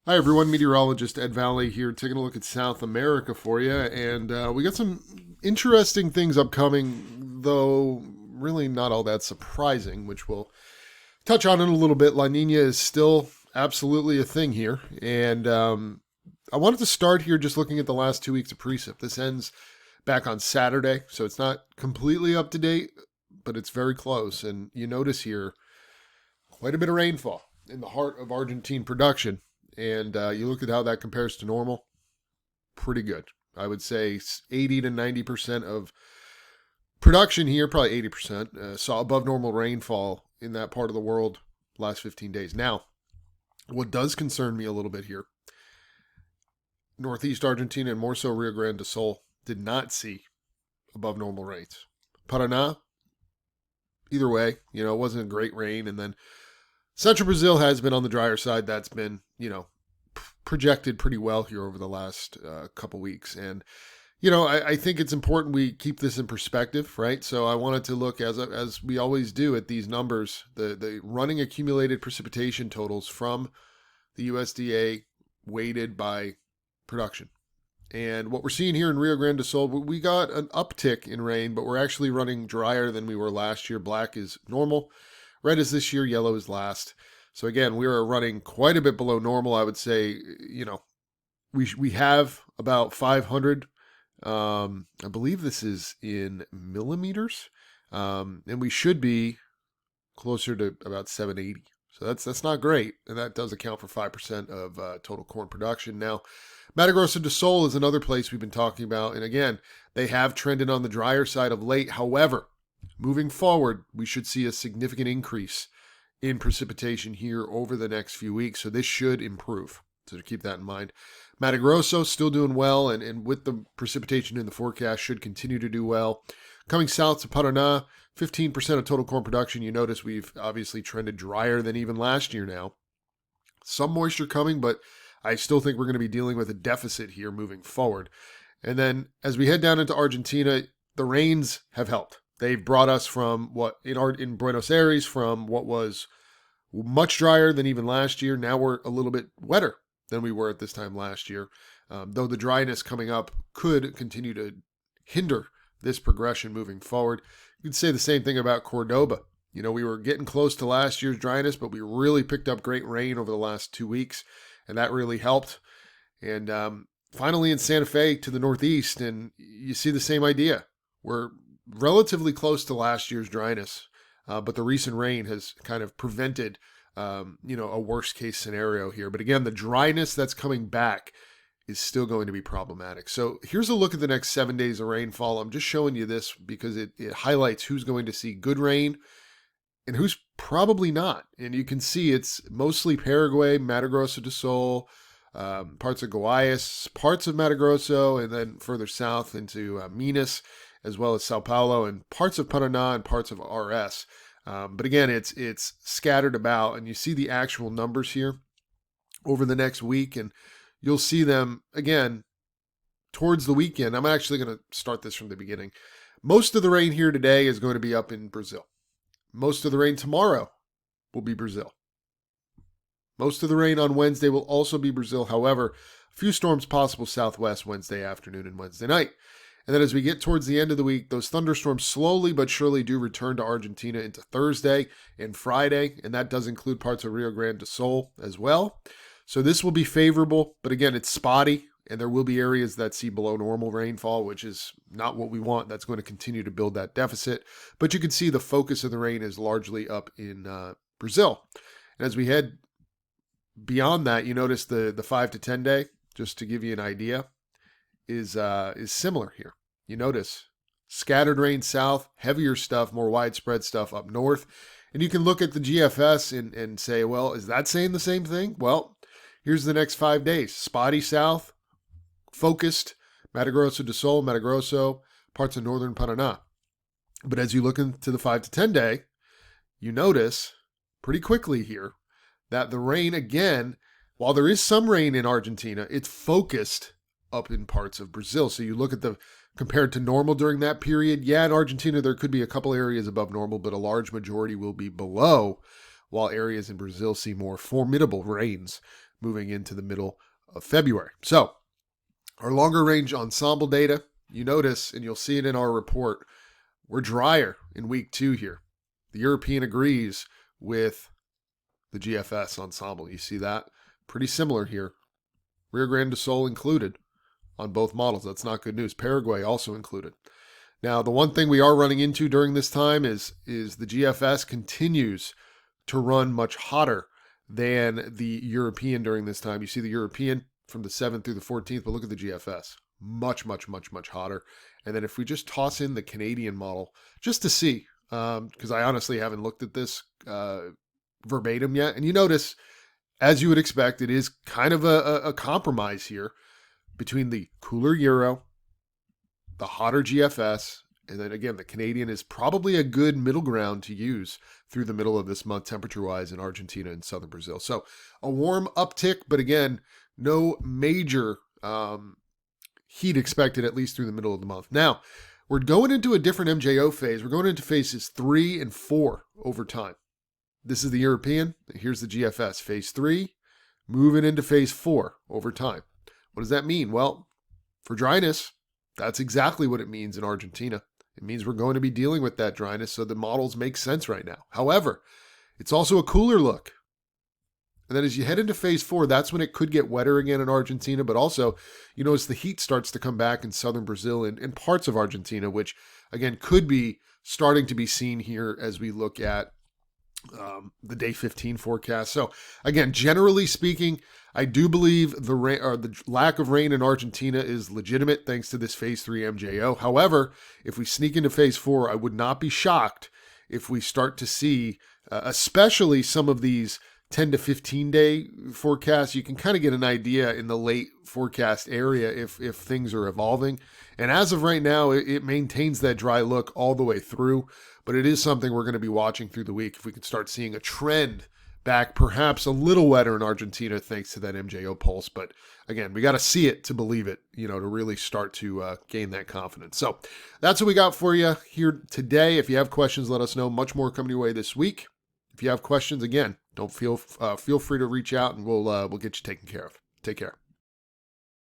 Hi, everyone. Meteorologist Ed Valley here, taking a look at South America for you. And we got some interesting things upcoming, though really not all that surprising, which we'll touch on in a little bit. La Nina is still absolutely a thing here. And I wanted to start here just looking at the last 2 weeks of precip. This ends back on Saturday, so it's not completely up to date, but it's very close. And you notice here quite a bit of rainfall in the heart of Argentine production. And you look at how that compares to normal, pretty good. I would say 80 to 90% of production here, probably 80%, saw above normal rainfall in that part of the world last 15 days. Now, what does concern me a little bit here, Northeast Argentina and more so Rio Grande do Sul did not see above normal rains. Paraná, either way, it wasn't a great rain. And then Central Brazil has been on the drier side. That's been, projected pretty well here over the last couple weeks. And, I think it's important we keep this in perspective, right? So I wanted to look, as we always do, at these numbers, the running accumulated precipitation totals from the USDA weighted by production. And what we're seeing here in Rio Grande do Sul, we got an uptick in rain, but we're actually running drier than we were last year. Black is normal. Red is this year, yellow is last. So again, we are running quite a bit below normal. I would say, we have about 500. I believe this is in millimeters, and we should be closer to about 780. So that's not great, and that does account for 5% of total corn production. Now, Mato Grosso do Sul is another place we've been talking about, and again, they have trended on the drier side of late. However, moving forward, we should see a significant increase in precipitation here over the next few weeks, so this should improve. So to keep that in mind. Mato Grosso still doing well, and with the precipitation in the forecast, should continue to do well. Coming south to Paraná, 15% of total corn production. You notice we've obviously trended drier than even last year now. Some moisture coming, but I still think we're going to be dealing with a deficit here moving forward. And then as we head down into Argentina, the rains have helped. They've brought us from what in Buenos Aires, from what was much drier than even last year. Now we're a little bit wetter than we were at this time last year, though the dryness coming up could continue to hinder this progression moving forward. You could say the same thing about Cordoba. We were getting close to last year's dryness, but we really picked up great rain over the last 2 weeks, and that really helped. And finally in Santa Fe to the northeast, and you see the same idea. We're relatively close to last year's dryness, but the recent rain has kind of prevented, a worst case scenario here. But again, the dryness that's coming back is still going to be problematic. So here's a look at the next 7 days of rainfall. I'm just showing you this because it highlights who's going to see good rain and who's probably not. And you can see it's mostly Paraguay, Mato Grosso do Sul, parts of Goiás, parts of Mato Grosso, and then further south into Minas, as well as Sao Paulo and parts of Paraná and parts of RS. But again, it's scattered about, and you see the actual numbers here over the next week, and you'll see them again towards the weekend. I'm actually going to start this from the beginning. Most of the rain here today is going to be up in Brazil. Most of the rain tomorrow will be Brazil. Most of the rain on Wednesday will also be Brazil. However, a few storms possible southwest Wednesday afternoon and Wednesday night. And then as we get towards the end of the week, those thunderstorms slowly but surely do return to Argentina into Thursday and Friday, and that does include parts of Rio Grande do Sul as well. So this will be favorable, but again, it's spotty, and there will be areas that see below normal rainfall, which is not what we want. That's going to continue to build that deficit. But you can see the focus of the rain is largely up in Brazil. And as we head beyond that, you notice the 5 to 10 day, just to give you an idea, is similar here. You notice scattered rain south, heavier stuff, more widespread stuff up north. And you can look at the GFS and say, well, is that saying the same thing? Well, here's the next 5 days. Spotty south, focused, Mato Grosso do Sul, Mato Grosso, parts of northern Paraná. But as you look into the 5 to 10 day, you notice pretty quickly here that the rain, again, while there is some rain in Argentina, it's focused up in parts of Brazil. So you look at the compared to normal during that period. Yeah, in Argentina, there could be a couple areas above normal, but a large majority will be below, while areas in Brazil see more formidable rains moving into the middle of February. So our longer range ensemble data, you notice, and you'll see it in our report, we're drier in week 2 here. The European agrees with the GFS ensemble. You see that? Pretty similar here. Rio Grande do Sul included on both models. That's not good news. Paraguay also included. Now, the one thing we are running into during this time is the GFS continues to run much hotter than the European during this time. You see the European from the 7th through the 14th, but look at the GFS. Much, much, much, much hotter. And then if we just toss in the Canadian model, just to see, because I honestly haven't looked at this verbatim yet, and you notice, as you would expect, it is kind of a compromise here between the cooler Euro, the hotter GFS, and then again, the Canadian is probably a good middle ground to use through the middle of this month, temperature-wise, in Argentina and southern Brazil. So a warm uptick, but again, no major heat expected, at least through the middle of the month. Now, we're going into a different MJO phase. We're going into phases 3 and 4 over time. This is the European. Here's the GFS, phase 3, moving into phase 4 over time. What does that mean? Well, for dryness, that's exactly what it means in Argentina. It means we're going to be dealing with that dryness, so the models make sense right now. However, it's also a cooler look. And then as you head into phase 4, that's when it could get wetter again in Argentina, but also, you notice the heat starts to come back in southern Brazil and parts of Argentina, which, again, could be starting to be seen here as we look at the day 15 forecast. So again, generally speaking, I do believe the lack of rain in Argentina is legitimate thanks to this phase 3 MJO. However, if we sneak into phase 4, I would not be shocked if we start to see, especially some of these 10 to 15 day forecasts. You can kind of get an idea in the late forecast area if things are evolving. And as of right now, it maintains that dry look all the way through. But it is something we're going to be watching through the week if we can start seeing a trend back, perhaps a little wetter in Argentina thanks to that MJO pulse. But again, we got to see it to believe it, to really start to gain that confidence. So that's what we got for you here today. If you have questions, let us know. Much more coming your way this week. If you have questions, again, don't feel free to reach out and we'll get you taken care of. Take care.